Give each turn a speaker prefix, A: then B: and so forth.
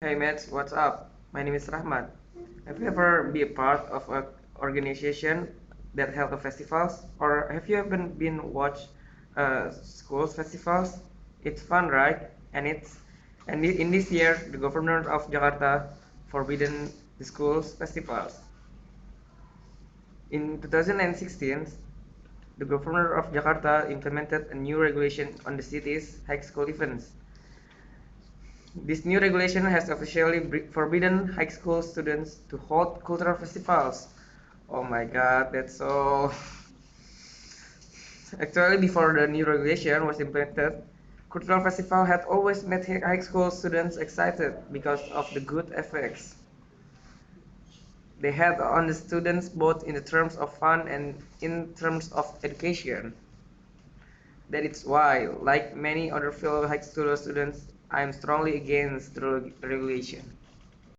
A: Hey mates, what's up? My name is Rahmat. Have you ever been a part of an organization that held a festivals, or have you ever been watch schools festivals? It's fun, right? In this year, the governor of Jakarta forbidden the schools festivals. In 2016, the governor of Jakarta implemented a new regulation on the city's high school events. This new regulation has officially forbidden high school students to hold cultural festivals. Oh my god, that's so. Actually, before the new regulation was implemented, cultural festival had always made high school students excited because of the good effects they had on the students both in the terms of fun and in terms of education. That is why, like many other fellow high school students, I am strongly against the regulation.